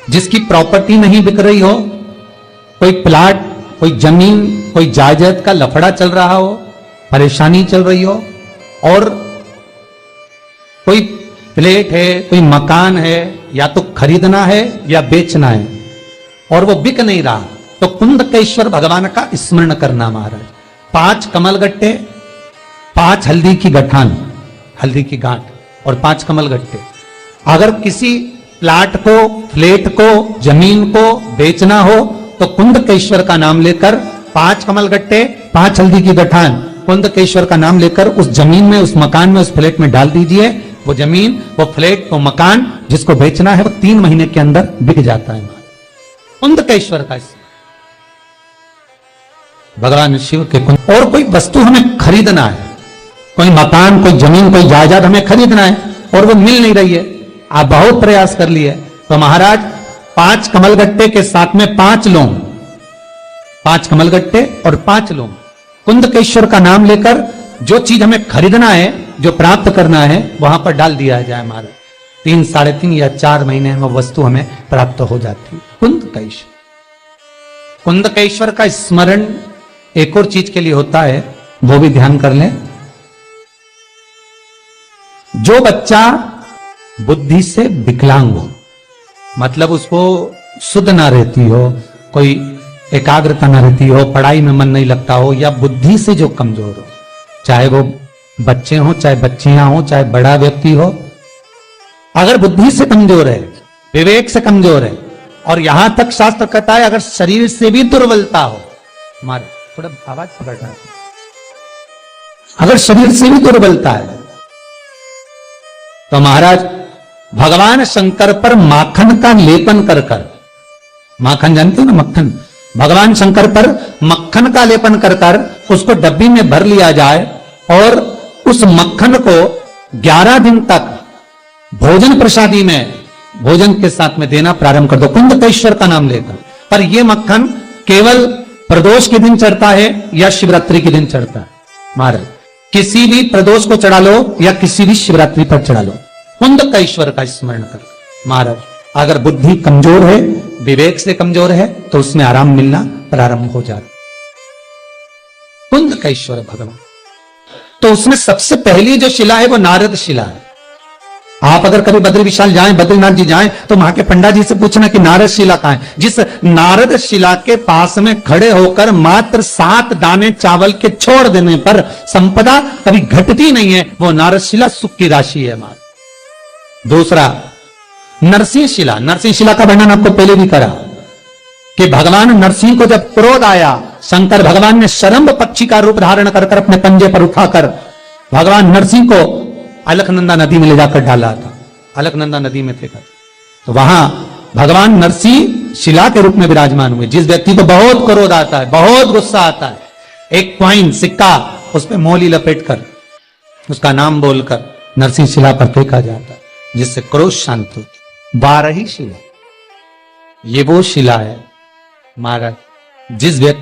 जिसकी प्रॉपर्टी नहीं बिक रही हो, कोई प्लाट, कोई जमीन, कोई जायदाद का लफड़ा चल रहा हो, परेशानी चल रही हो, और कोई प्लेट है, कोई मकान है, या तो खरीदना है या बेचना है और वो बिक नहीं रहा, तो कुंदकेश्वर भगवान का स्मरण करना महाराज। 5 कमलगट्टे, 5 हल्दी की गठान, हल्दी की गांठ और 5 कमलगट्टे। अगर किसी प्लाट को, फ्लैट को, जमीन को बेचना हो तो कुंदकेश्वर का नाम लेकर 5 कमलगट्टे, 5 हल्दी की गठान, कुंदकेश्वर का नाम लेकर उस जमीन में, उस मकान में, उस फ्लैट में डाल दीजिए। वो जमीन, वो फ्लैट, वो मकान जिसको बेचना है वो 3 महीने के अंदर बिक जाता है। कुंदकेश्वर का भगवान शिव के कुंद। और कोई वस्तु हमें खरीदना है, कोई मकान, कोई जमीन, कोई जायदाद हमें खरीदना है और वो मिल नहीं रही है, आप बहुत प्रयास कर लिए, तो महाराज 5 कमलगट्टे के साथ में 5 लौंग, 5 कमलगट्टे और 5 लौंग, कुंदकेश्वर का नाम लेकर जो चीज हमें खरीदना है, जो प्राप्त करना है, वहां पर डाल दिया जाए महाराज। 3, 3.5 या 4 महीने में वस्तु हमें प्राप्त हो जाती है। कुंदकेश्वर, कुंदकेश्वर का स्मरण एक और चीज के लिए होता है, वो भी ध्यान कर लें। जो बच्चा बुद्धि से विकलांग हो, मतलब उसको शुद्ध ना रहती हो, कोई एकाग्रता ना रहती हो, पढ़ाई में मन नहीं लगता हो, या बुद्धि से जो कमजोर हो, चाहे वो बच्चे हो, चाहे बच्चियां हो, चाहे बड़ा व्यक्ति हो, अगर बुद्धि से कमजोर है, विवेक से कमजोर है, और यहां तक शास्त्र कहता है अगर शरीर से भी दुर्बलता हो, हमारे थोड़ा आवाज पकड़ना है, अगर शरीर से भी दुर्बलता है तो महाराज भगवान शंकर पर माखन का लेपन कर कर, माखन जानते हो ना, मक्खन, भगवान शंकर पर मक्खन का लेपन कर कर उसको डब्बी में भर लिया जाए और उस मक्खन को 11 दिन तक भोजन प्रसादी में, भोजन के साथ में देना प्रारंभ कर दो, कुंदकेश्वर का नाम लेकर। पर यह मक्खन केवल प्रदोष के दिन चढ़ता है या शिवरात्रि के दिन चढ़ता है महाराज, किसी भी प्रदोष को चढ़ा लो या किसी भी शिवरात्रि पर चढ़ा लो, कुंदकेश्वर का स्मरण कर महाराज। अगर बुद्धि कमजोर है, विवेक से कमजोर है, तो उसमें आराम मिलना प्रारंभ हो जाता। कुंदकेश्वर भगवान, तो उसमें सबसे पहली जो शिला है वो नारद शिला है। आप अगर कभी बद्री विशाल जाएं, बद्रीनाथ जी जाएं, तो वहां के पंडा जी से पूछना कि नारद शिला कहां है। जिस नारद शिला के पास में खड़े होकर मात्र 7 दाने चावल के छोड़ देने पर संपदा कभी घटती नहीं है, वो नारद शिला सुख की राशि है हमारी। दूसरा नरसिंह शिला, नरसिंह शिला का वर्णन आपको पहले भी करा कि भगवान नरसिंह को जब क्रोध आया, शंकर भगवान ने शरंभ पक्षी का रूप धारण कर अपने पंजे पर उठाकर भगवान नरसिंह को अलकनंदा नदी में ले जाकर डाला था, अलकनंदा नदी में फेंका, तो वहां भगवान नरसिंह शिला के रूप में विराजमान हुए। जिस व्यक्ति को बहुत क्रोध आता है, बहुत गुस्सा आता है, एक कॉइन, सिक्का, उस पर मोली लपेट कर उसका नाम बोलकर नरसिंह शिला पर फेंका जाता है, जिससे क्रोध शांत होता। 12 शिला, ये वो शिला है महाराज जिस व्यक्ति